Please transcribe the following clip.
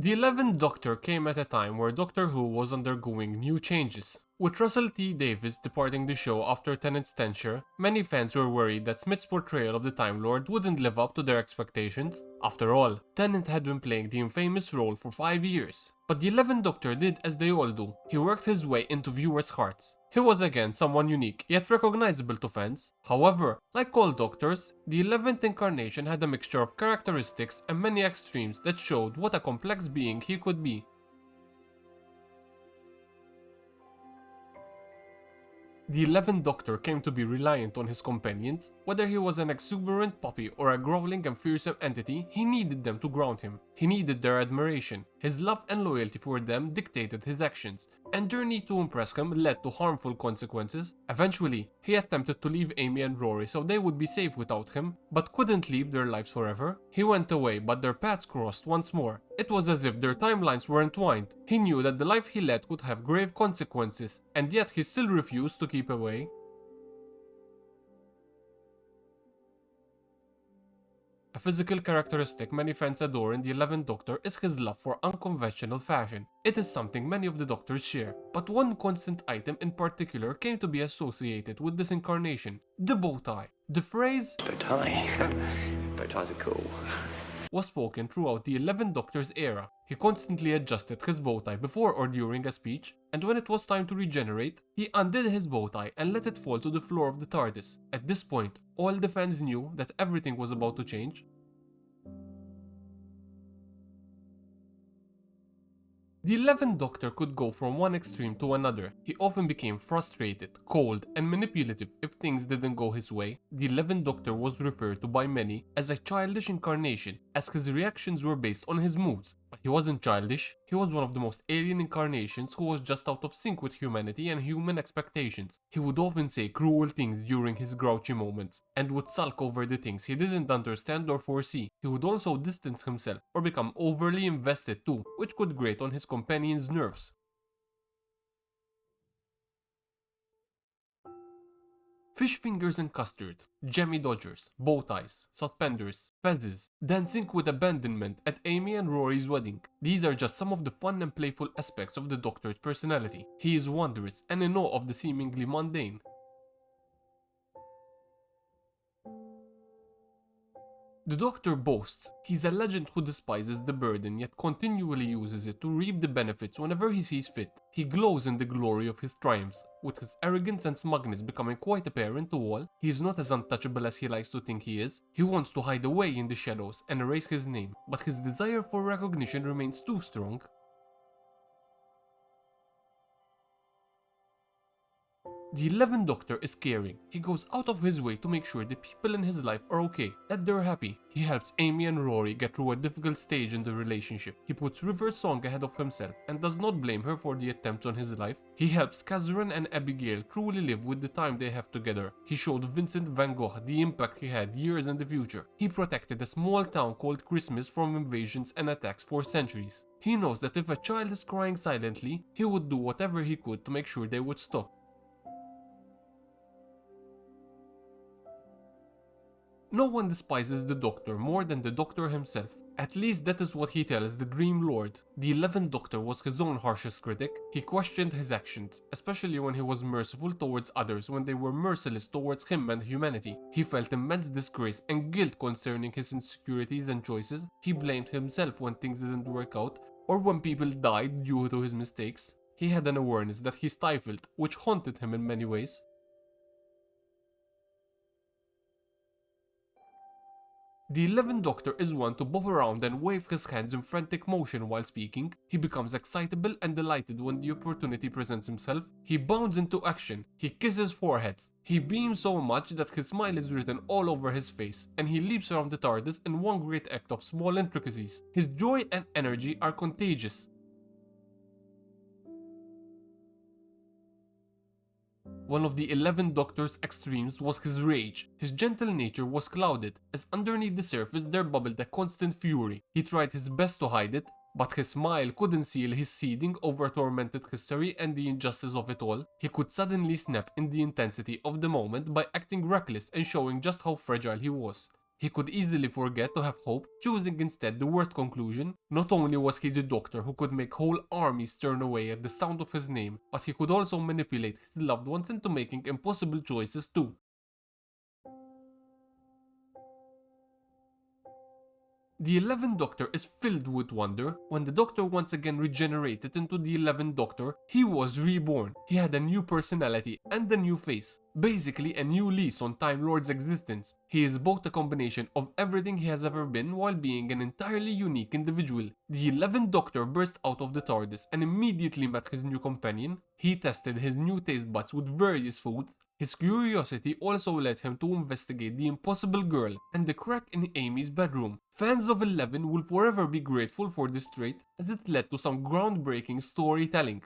The 11th Doctor came at a time where Doctor Who was undergoing new changes. With Russell T Davies departing the show after Tennant's tenure, many fans were worried that Smith's portrayal of the Time Lord wouldn't live up to their expectations. After all, Tennant had been playing the infamous role for 5 years. But the 11th Doctor did as they all do. He worked his way into viewers' hearts. He was again someone unique, yet recognizable to fans. However, like all Doctors, the 11th incarnation had a mixture of characteristics and many extremes that showed what a complex being he could be. The 11th Doctor came to be reliant on his companions. Whether he was an exuberant puppy or a growling and fearsome entity, he needed them to ground him. He needed their admiration. His love and loyalty for them dictated his actions, and their need to impress him led to harmful consequences. Eventually, he attempted to leave Amy and Rory so they would be safe without him, but couldn't leave their lives forever. He went away, but their paths crossed once more. It was as if their timelines were entwined. He knew that the life he led could have grave consequences, and yet he still refused to keep away. A physical characteristic many fans adore in the 11th Doctor is his love for unconventional fashion. It is something many of the Doctors share, but one constant item in particular came to be associated with this incarnation: the bow tie. The phrase bow tie. Bow ties are cool. Was spoken throughout the 11th Doctor's era. He constantly adjusted his bow tie before or during a speech, and when it was time to regenerate, he undid his bow tie and let it fall to the floor of the TARDIS. At this point, all the fans knew that everything was about to change. The 11th Doctor could go from one extreme to another. He often became frustrated, cold, and manipulative if things didn't go his way. The 11th Doctor was referred to by many as a childish incarnation, as his reactions were based on his moods. But he wasn't childish. He was one of the most alien incarnations who was just out of sync with humanity and human expectations. He would often say cruel things during his grouchy moments, and would sulk over the things he didn't understand or foresee. He would also distance himself or become overly invested too, which could grate on his companions' nerves. Fish fingers and custard, Jemmy Dodgers, bow ties, suspenders, fezzes, dancing with abandonment at Amy and Rory's wedding. These are just some of the fun and playful aspects of the Doctor's personality. He is wondrous and in awe of the seemingly mundane. The Doctor boasts he's a legend who despises the burden yet continually uses it to reap the benefits whenever he sees fit. He glows in the glory of his triumphs, with his arrogance and smugness becoming quite apparent to all. He is not as untouchable as he likes to think he is. He wants to hide away in the shadows and erase his name, but his desire for recognition remains too strong. The 11th Doctor is caring. He goes out of his way to make sure the people in his life are okay, that they're happy. He helps Amy and Rory get through a difficult stage in the relationship. He puts River's song ahead of himself and does not blame her for the attempts on his life. He helps Kazran and Abigail truly live with the time they have together. He showed Vincent van Gogh the impact he had years in the future. He protected a small town called Christmas from invasions and attacks for centuries. He knows that if a child is crying silently, he would do whatever he could to make sure they would stop. No one despises the Doctor more than the Doctor himself. At least that is what he tells the Dream Lord. The 11th Doctor was his own harshest critic. He questioned his actions, especially when he was merciful towards others when they were merciless towards him and humanity. He felt immense disgrace and guilt concerning his insecurities and choices. He blamed himself when things didn't work out, or when people died due to his mistakes. He had an awareness that he stifled, which haunted him in many ways. The 11th Doctor is one to bob around and wave his hands in frantic motion while speaking. He becomes excitable and delighted when the opportunity presents himself. He bounds into action. He kisses foreheads. He beams so much that his smile is written all over his face, and he leaps around the TARDIS in one great act of small intricacies. His joy and energy are contagious. One of the 11th Doctor's extremes was his rage. His gentle nature was clouded, as underneath the surface there bubbled a constant fury. He tried his best to hide it, but his smile couldn't seal his seething over tormented history and the injustice of it all. He could suddenly snap in the intensity of the moment by acting reckless and showing just how fragile he was. He could easily forget to have hope, choosing instead the worst conclusion. Not only was he the Doctor who could make whole armies turn away at the sound of his name, but he could also manipulate his loved ones into making impossible choices too. The 11th Doctor is filled with wonder. When the Doctor once again regenerated into the 11th Doctor, he was reborn. He had a new personality and a new face. Basically a new lease on Time Lord's existence. He is both a combination of everything he has ever been while being an entirely unique individual. The 11th Doctor burst out of the TARDIS and immediately met his new companion. He tested his new taste buds with various foods. His curiosity also led him to investigate the Impossible Girl and the crack in Amy's bedroom. Fans of 11 will forever be grateful for this trait, as it led to some groundbreaking storytelling.